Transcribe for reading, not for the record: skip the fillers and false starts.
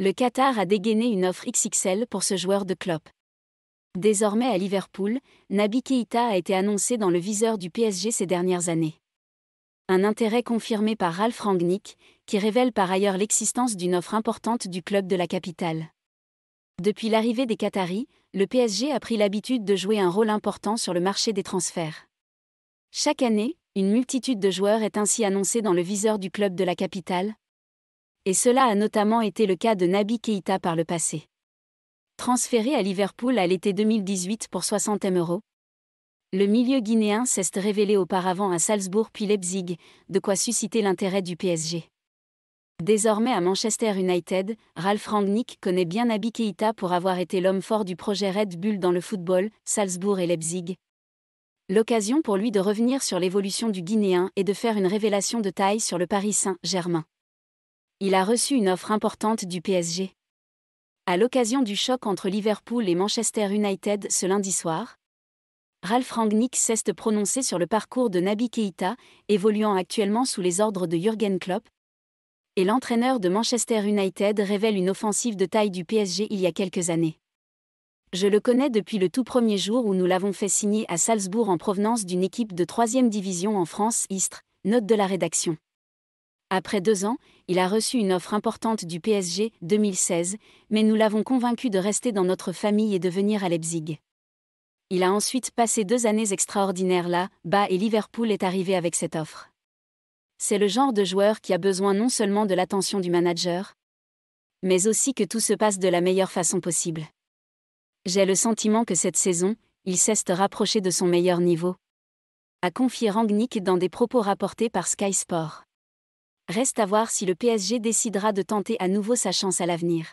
Le Qatar a dégainé une offre XXL pour ce joueur de Klopp. Désormais à Liverpool, Naby Keïta a été annoncé dans le viseur du PSG ces dernières années. Un intérêt confirmé par Ralf Rangnick, qui révèle par ailleurs l'existence d'une offre importante du club de la capitale. Depuis l'arrivée des Qataris, le PSG a pris l'habitude de jouer un rôle important sur le marché des transferts. Chaque année, une multitude de joueurs est ainsi annoncée dans le viseur du club de la capitale. Et cela a notamment été le cas de Naby Keïta par le passé. Transféré à Liverpool à l'été 2018 pour 60 M €. Le milieu guinéen s'est révélé auparavant à Salzbourg puis Leipzig, de quoi susciter l'intérêt du PSG. Désormais à Manchester United, Ralf Rangnick connaît bien Naby Keïta pour avoir été l'homme fort du projet Red Bull dans le football, Salzbourg et Leipzig. L'occasion pour lui de revenir sur l'évolution du Guinéen et de faire une révélation de taille sur le Paris Saint-Germain. Il a reçu une offre importante du PSG. À l'occasion du choc entre Liverpool et Manchester United ce lundi soir, Ralf Rangnick s'est prononcé sur le parcours de Naby Keïta, évoluant actuellement sous les ordres de Jürgen Klopp. Et l'entraîneur de Manchester United révèle une offensive de taille du PSG il y a quelques années. Je le connais depuis le tout premier jour où nous l'avons fait signer à Salzbourg en provenance d'une équipe de 3e division en France, Istres, note de la rédaction. Après 2 ans, il a reçu une offre importante du PSG, 2016, mais nous l'avons convaincu de rester dans notre famille et de venir à Leipzig. Il a ensuite passé 2 années extraordinaires là-bas et Liverpool est arrivé avec cette offre. C'est le genre de joueur qui a besoin non seulement de l'attention du manager, mais aussi que tout se passe de la meilleure façon possible. J'ai le sentiment que cette saison, il s'est rapproché de son meilleur niveau, a confié Rangnick dans des propos rapportés par Sky Sport. Reste à voir si le PSG décidera de tenter à nouveau sa chance à l'avenir.